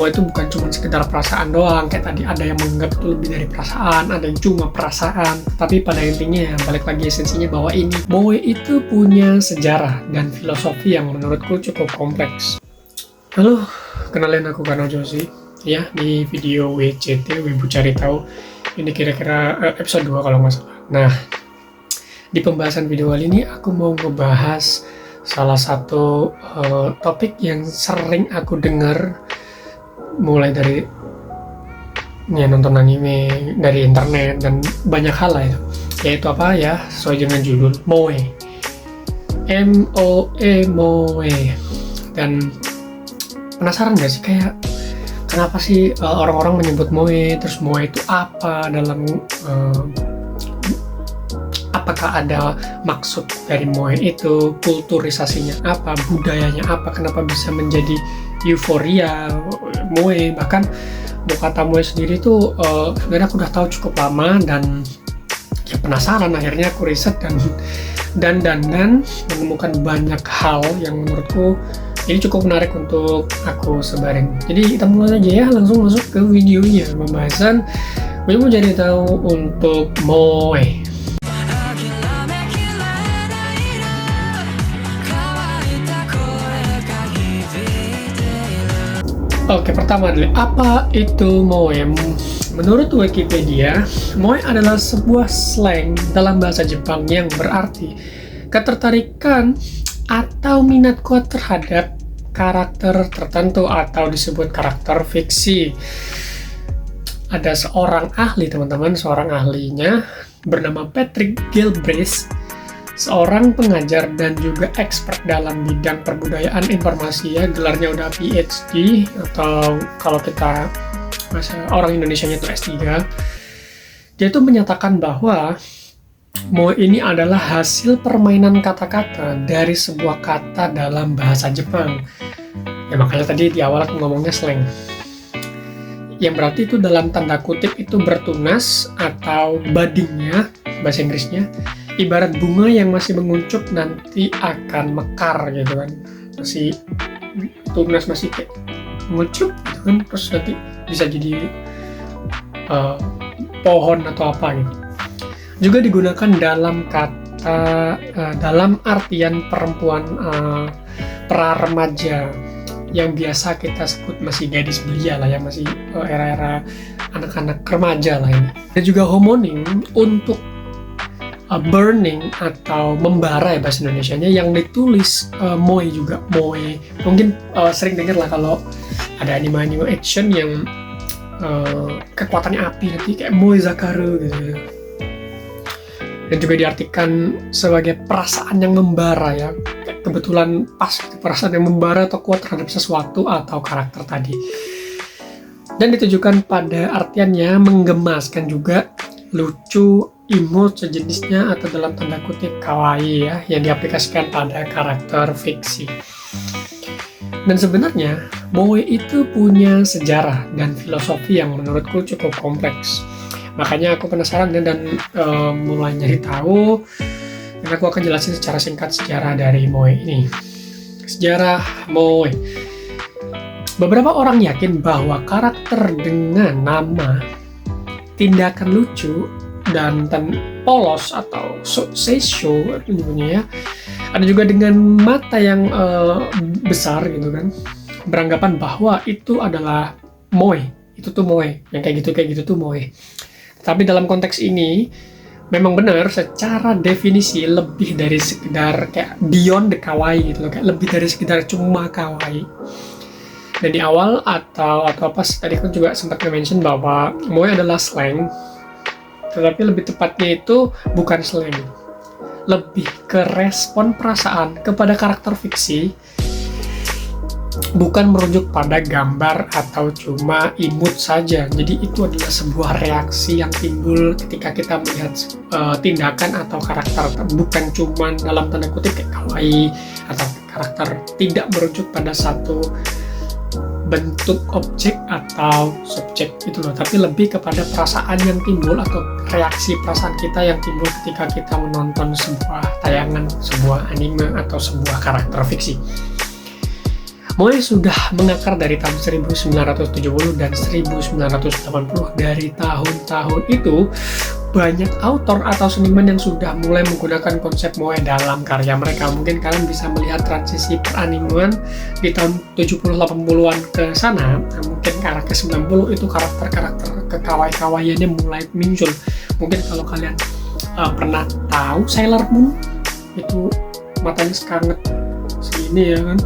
itu bukan cuma sekedar perasaan doang, kayak tadi ada yang menganggap itu lebih dari perasaan, ada yang cuma perasaan. Tapi pada intinya ya, balik lagi esensinya bahwa ini moe itu punya sejarah dan filosofi yang menurutku cukup kompleks. Halo, kenalin aku Kano Joshi ya, di video WCT, Wibu Cari Tahu. Ini kira-kira episode 2 kalau nggak salah. Nah, di pembahasan video kali ini aku mau ngebahas salah satu topik yang sering aku dengar mulai dari nonton anime, dari internet, dan banyak hal lah itu. Yaitu apa ya, sesuai dengan judul, moe. M-O-E, moe. Dan penasaran gak sih, kayak kenapa sih orang-orang menyebut moe, terus moe itu apa dalam apakah ada maksud dari moe itu, kulturisasinya apa, budayanya apa, kenapa bisa menjadi euforia moe. Bahkan kata moe sendiri tuh sebenarnya aku udah tahu cukup lama, dan ya penasaran, akhirnya aku riset dan menemukan banyak hal yang menurutku ini cukup menarik untuk aku sebarin. Jadi kita mulai aja ya, langsung masuk ke videonya, pembahasan Wibu Cari Tahu untuk moe. Oke, pertama adalah apa itu moe? Menurut Wikipedia, moe adalah sebuah slang dalam bahasa Jepang yang berarti ketertarikan atau minat kuat terhadap karakter tertentu atau disebut karakter fiksi. Ada seorang ahli, teman-teman, seorang ahlinya bernama Patrick Galbraith, seorang pengajar dan juga expert dalam bidang perbudayaan informasi ya, gelarnya udah PhD, atau kalau kita bahasa orang Indonesianya itu S3. Dia itu menyatakan bahwa moe ini adalah hasil permainan kata-kata dari sebuah kata dalam bahasa Jepang. Ya makanya tadi di awal aku ngomongnya slang. Yang berarti itu dalam tanda kutip itu bertunas atau buddingnya, bahasa Inggrisnya, ibarat bunga yang masih menguncup nanti akan mekar gitu kan, masih tunas, masih kayak menguncup gitu kan, terus nanti bisa jadi pohon atau apa gitu. Juga digunakan dalam kata dalam artian perempuan pra-remaja yang biasa kita sebut masih gadis belia lah ya, masih era-era anak-anak remaja lah ini. Dan juga homonim untuk burning atau membara ya bahasa Indonesianya, yang ditulis moe juga, moe. Mungkin sering dengar lah kalau ada anime action yang kekuatannya api, nanti kayak moe zakaru gitu. Dan juga diartikan sebagai perasaan yang membara ya, kebetulan pas perasaan yang membara atau kuat terhadap sesuatu atau karakter tadi. Dan ditujukan pada artiannya menggemaskan juga, lucu, imut sejenisnya, atau dalam tanda kutip kawaii ya, yang diaplikasikan pada karakter fiksi. Dan sebenarnya moe itu punya sejarah dan filosofi yang menurutku cukup kompleks. Makanya aku penasaran dan mulai nyari tahu, dan aku akan jelasin secara singkat sejarah dari moe ini. Sejarah moe. Beberapa orang yakin bahwa karakter dengan nama, tindakan lucu, dan polos atau seisho ya, ada juga dengan mata yang besar gitu kan, beranggapan bahwa itu adalah moe, itu tuh moe, yang kayak gitu tuh moe. Tapi dalam konteks ini memang benar, secara definisi lebih dari sekedar kayak beyond the kawaii gitu loh, kayak lebih dari sekedar cuma kawaii. Dan di awal atau apa tadi aku juga sempat mention bahwa moe adalah slang, tetapi lebih tepatnya itu bukan slang, lebih ke respon perasaan kepada karakter fiksi, bukan merujuk pada gambar atau cuma imut saja. Jadi itu adalah sebuah reaksi yang timbul ketika kita melihat tindakan atau karakter, bukan cuma dalam tanda kutip kayak kawaii atau karakter, tidak merujuk pada satu bentuk objek atau subjek gitu loh, tapi lebih kepada perasaan yang timbul atau reaksi perasaan kita yang timbul ketika kita menonton sebuah tayangan, sebuah anime atau sebuah karakter fiksi. Moe sudah mengakar dari tahun 1970 dan 1980. Dari tahun-tahun itu, banyak autor atau seniman yang sudah mulai menggunakan konsep moe dalam karya mereka. Mungkin kalian bisa melihat transisi peranimuan di tahun 70-80-an ke sana. Nah, mungkin karakter 90 itu karakter-karakter kekawaii-kawaiannya mulai muncul. Mungkin kalau kalian pernah tahu Sailor Moon, itu matanya sekanget segini ya kan,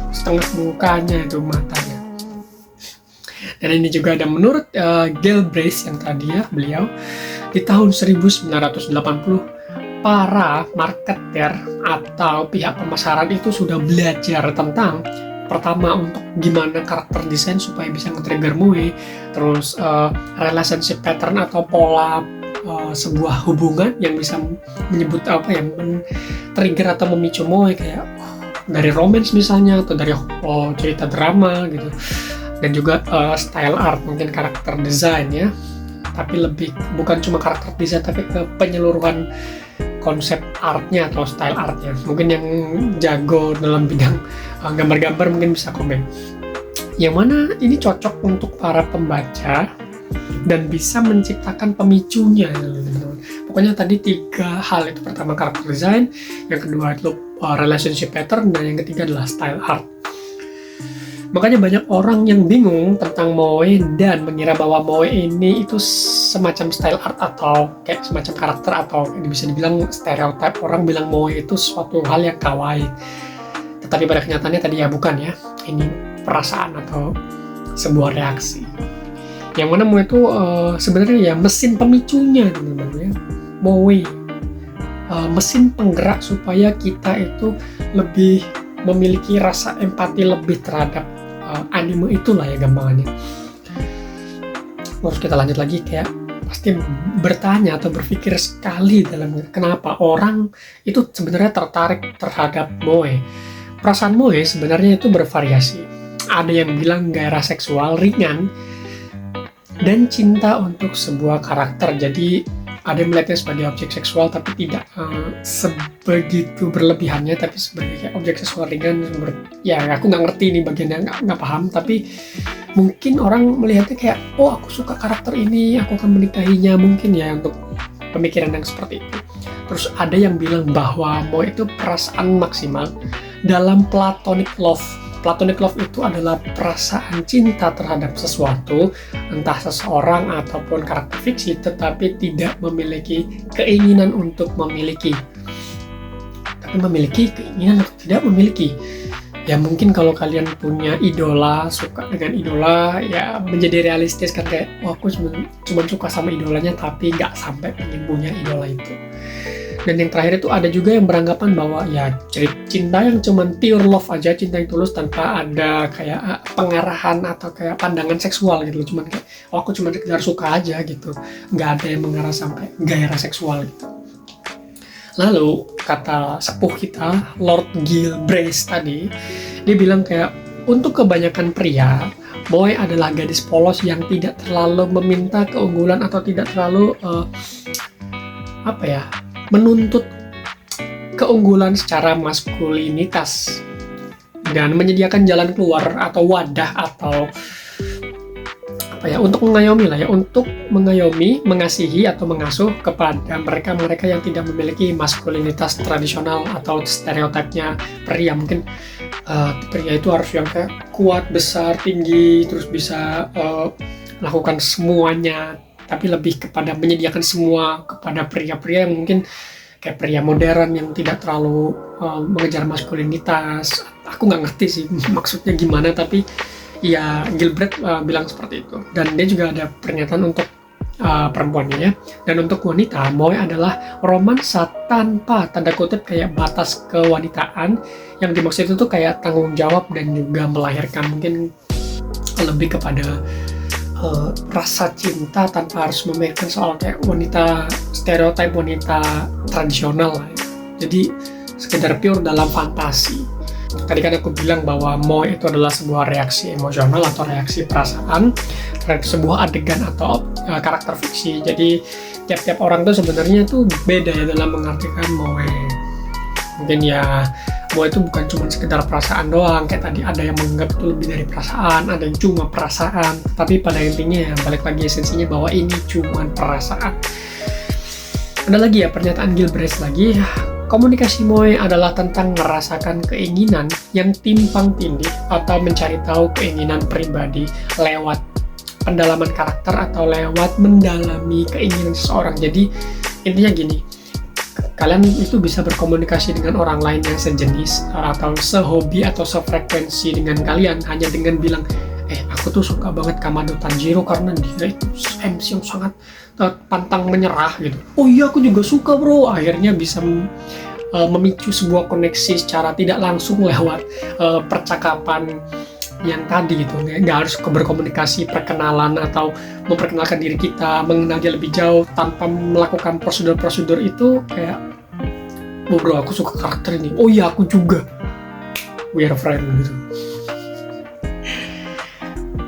setengah mukanya itu matanya. Dan ini juga ada menurut Galbraith yang tadi ya, beliau di tahun 1980 para marketer atau pihak pemasaran itu sudah belajar tentang pertama untuk gimana karakter desain supaya bisa nge-trigger moe, terus relationship pattern atau pola sebuah hubungan yang bisa menyebut men-trigger atau memicu moe, kayak dari romance misalnya atau dari cerita drama gitu. Dan juga style art, mungkin karakter design ya, tapi lebih bukan cuma karakter design tapi ke penyeluruhan konsep artnya atau style artnya. Mungkin yang jago dalam bidang gambar-gambar mungkin bisa komen. Yang mana ini cocok untuk para pembaca dan bisa menciptakan pemicunya. Pokoknya tadi 3 hal itu, pertama karakter design, yang kedua itu relationship pattern, dan yang ketiga adalah style art. Makanya banyak orang yang bingung tentang moe dan mengira bahwa moe ini itu semacam style art atau kayak semacam karakter, atau bisa dibilang stereotip. Orang bilang moe itu suatu hal yang kawaii. Tetapi pada kenyataannya tadi ya bukan ya. Ini perasaan atau sebuah reaksi. Yang mana moe itu sebenarnya ya mesin pemicunya teman-teman ya. Moe mesin penggerak supaya kita itu lebih memiliki rasa empati lebih terhadap anime itulah ya gampangannya. Terus kita lanjut lagi, kayak pasti bertanya atau berpikir sekali dalam kenapa orang itu sebenarnya tertarik terhadap moe. Perasaan moe sebenarnya itu bervariasi. Ada yang bilang gairah seksual ringan dan cinta untuk sebuah karakter. Jadi ada yang melihatnya sebagai objek seksual tapi tidak sebegitu berlebihannya, tapi sebagai kayak objek seksual ringan. Ya aku nggak ngerti ini bagiannya, nggak paham, tapi mungkin orang melihatnya kayak, oh aku suka karakter ini, aku akan menikahinya, mungkin ya untuk pemikiran yang seperti itu. Terus ada yang bilang bahwa moe itu perasaan maksimal dalam platonic love. Platonic love itu adalah perasaan cinta terhadap sesuatu, entah seseorang ataupun karakter fiksi, tetapi tidak memiliki keinginan untuk memiliki. Tapi memiliki keinginan untuk tidak memiliki. Ya mungkin kalau kalian punya idola, suka dengan idola, ya menjadi realistis kan, kayak, oh aku cuma suka sama idolanya tapi nggak sampai pengen punya idola itu. Dan yang terakhir itu ada juga yang beranggapan bahwa ya cinta yang cuman pure love aja, cinta yang tulus tanpa ada kayak pengarahan atau kayak pandangan seksual gitu, cuman kayak, oh aku cuma sekedar suka aja gitu, nggak ada yang mengarah sampai gairah seksual gitu. Lalu kata sepuh kita Lord Galbraith tadi, dia bilang kayak, untuk kebanyakan pria moe adalah gadis polos yang tidak terlalu meminta keunggulan atau tidak terlalu menuntut keunggulan secara maskulinitas, dan menyediakan jalan keluar atau wadah atau untuk mengayomi lah ya, untuk mengayomi, mengasihi atau mengasuh kepada mereka yang tidak memiliki maskulinitas tradisional atau stereotipnya pria. Mungkin pria itu harus yang kayak kuat, besar, tinggi, terus bisa lakukan semuanya, tapi lebih kepada menyediakan semua kepada pria-pria yang mungkin kayak pria modern yang tidak terlalu mengejar maskulinitas. Aku nggak ngerti sih maksudnya gimana, tapi ya Galbraith bilang seperti itu. Dan dia juga ada pernyataan untuk perempuannya ya. Dan untuk wanita, moe adalah romansa tanpa tanda kutip kayak batas kewanitaan. Yang dimaksud itu tuh kayak tanggung jawab dan juga melahirkan, mungkin lebih kepada rasa cinta tanpa harus memikirkan soal kayak wanita stereotip, wanita tradisional lah ya. Jadi sekedar pure dalam fantasi. Tadi kan aku bilang bahwa moe itu adalah sebuah reaksi emosional atau reaksi perasaan terhadap sebuah adegan atau karakter fiksi. Jadi tiap-tiap orang tuh sebenarnya tuh beda ya dalam mengartikan moe. Mungkin ya Moe itu bukan cuma sekedar perasaan doang, kayak tadi ada yang menganggap itu lebih dari perasaan, ada yang cuma perasaan, tapi pada intinya ya balik lagi esensinya bahwa ini cuma perasaan. Ada lagi ya pernyataan Gilbreth lagi, komunikasi Moe adalah tentang merasakan keinginan yang timpang tindih atau mencari tahu keinginan pribadi lewat pendalaman karakter atau lewat mendalami keinginan seseorang. Jadi intinya gini, kalian itu bisa berkomunikasi dengan orang lain yang sejenis atau sehobi atau sefrekuensi dengan kalian hanya dengan bilang, aku tuh suka banget Kamado Tanjiro karena dia itu MC yang sangat pantang menyerah gitu. Oh iya, aku juga suka bro. Akhirnya bisa memicu sebuah koneksi secara tidak langsung lewat percakapan yang tadi gitu. Nggak harus berkomunikasi perkenalan atau memperkenalkan diri kita, mengenal dia lebih jauh tanpa melakukan prosedur-prosedur itu kayak, oh bro aku suka karakter ini, oh iya aku juga, we are friend gitu.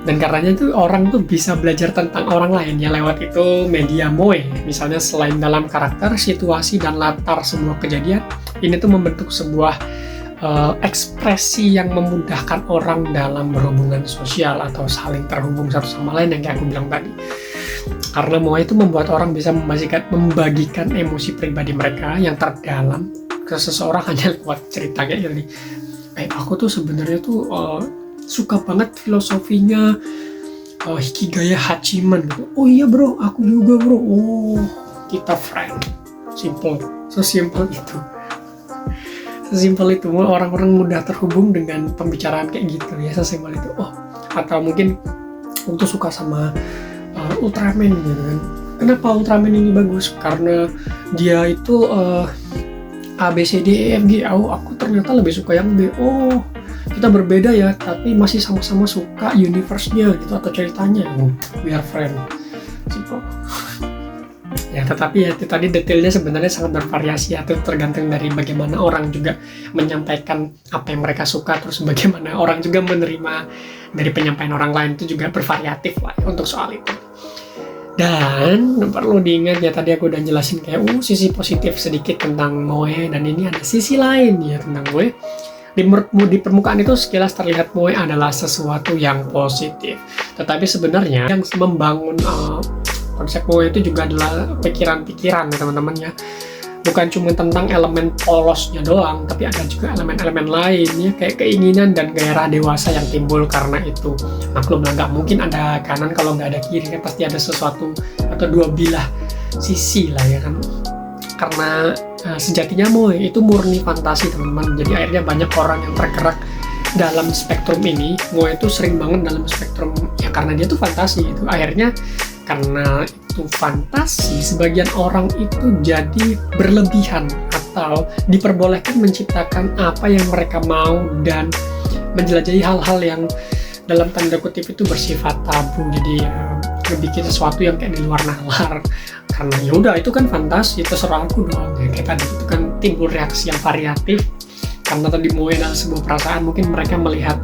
Dan karenanya itu orang tuh bisa belajar tentang orang lain ya lewat itu media Moe. Misalnya selain dalam karakter, situasi, dan latar sebuah kejadian, ini tuh membentuk sebuah ekspresi yang memudahkan orang dalam berhubungan sosial atau saling terhubung satu sama lain yang kayak aku bilang tadi. Karena Moe itu membuat orang bisa membagikan emosi pribadi mereka yang terdalam ke seseorang hanya lewat cerita kayak gini. Aku tuh sebenarnya tuh suka banget filosofinya Hikigaya Hachiman gitu. Oh iya bro, aku juga bro. Oh, kita friend. Simple, sesimpel itu. Sesimpel itu, orang-orang mudah terhubung dengan pembicaraan kayak gitu ya, sesimpel itu. Oh, atau mungkin aku tuh suka sama Ultraman gitu kan. Kenapa Ultraman ini bagus? Karena dia itu A, B, C, D, E, F, G. Aku ternyata lebih suka yang B. Oh, kita berbeda ya, tapi masih sama-sama suka universe-nya gitu atau ceritanya. We are friend. Simple. Ya, tetapi ya itu tadi detailnya sebenarnya sangat bervariasi, atau tergantung dari bagaimana orang juga menyampaikan apa yang mereka suka, terus bagaimana orang juga menerima dari penyampaian orang lain, itu juga bervariatif lah untuk soal itu. Dan perlu diingat ya, tadi aku udah jelasin kayak sisi positif sedikit tentang Moe, dan ini ada sisi lain ya tentang Moe. Di permukaan itu sekilas terlihat Moe adalah sesuatu yang positif, tetapi sebenarnya yang membangun konsep Moe itu juga adalah pikiran-pikiran ya teman-teman ya. Bukan cuma tentang elemen polosnya doang, tapi ada juga elemen-elemen lain ya, kayak keinginan dan gairah dewasa yang timbul karena itu. Maklum lah, nggak mungkin ada kanan kalau nggak ada kiri kan, pasti ada sesuatu atau dua bilah sisi lah ya kan. Karena sejatinya Moe itu murni fantasi teman-teman. Jadi akhirnya banyak orang yang tergerak dalam spektrum ini. Moe itu sering banget dalam spektrum ya, karena dia tuh fantasi itu. Akhirnya karena itu fantasi, sebagian orang itu jadi berlebihan atau diperbolehkan menciptakan apa yang mereka mau dan menjelajahi hal-hal yang dalam tanda kutip itu bersifat tabu. Jadi bikin sesuatu yang kayak di luar nalar, karena ya udah itu kan fantasi, terserah aku doang ya. Kayak tadi itu kan timbul reaksi yang variatif karena tadi Moe adalah sebuah perasaan. Mungkin mereka melihat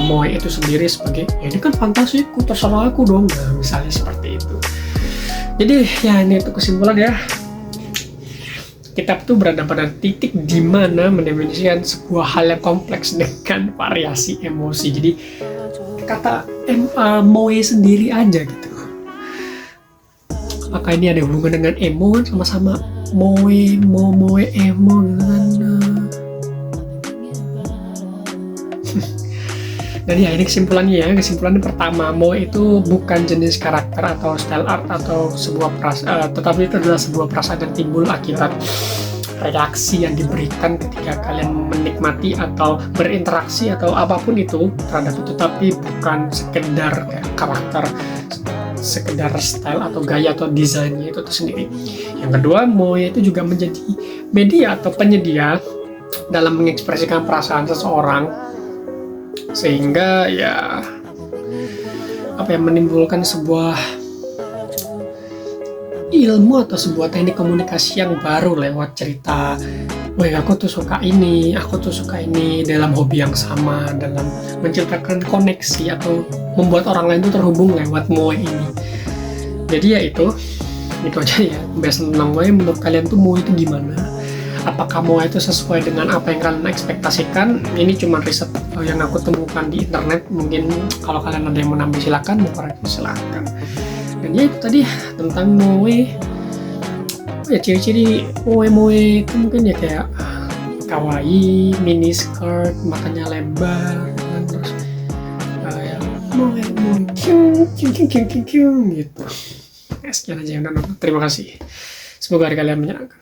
Moe itu sendiri sebagai ya ini kan fantasiku, terserah aku dong, nah misalnya seperti itu. Jadi ya ini itu kesimpulan ya, kita tuh berada pada titik di mana mendefinisikan sebuah hal yang kompleks dengan variasi emosi. Jadi kata Moe sendiri aja gitu, apakah ini ada hubungan dengan emo kan, sama-sama Moe emo gitu kan. Dan ya ini kesimpulannya ya. Kesimpulannya pertama, Moe itu bukan jenis karakter atau style art atau sebuah tetapi itu adalah sebuah perasaan yang timbul akibat reaksi yang diberikan ketika kalian menikmati atau berinteraksi atau apapun itu terhadap itu, tapi bukan sekedar karakter, sekedar style atau gaya atau desainnya itu sendiri. Yang kedua, Moe itu juga menjadi media atau penyedia dalam mengekspresikan perasaan seseorang, sehingga ya menimbulkan sebuah ilmu atau sebuah teknik komunikasi yang baru lewat cerita. Aku tuh suka ini dalam hobi yang sama, dalam menciptakan koneksi atau membuat orang lain tuh terhubung lewat Moe ini. Jadi ya itu aja ya pembahasan tentang Moe. Menurut kalian tuh Moe itu gimana? apakah moe itu sesuai dengan apa yang kalian ekspektasikan. Ini cuma riset yang aku temukan di internet. Mungkin kalau kalian ada yang mau nambah silakan, mau koreksi silakan. Dan ya itu tadi tentang moe. Ya ciri-ciri moe itu mungkin ya kayak kawaii, mini skirt, matanya lebar, kan? Terus ya moe kyung gitu. Sekian aja yang nonton. Terima kasih. Semoga hari kalian menyenangkan.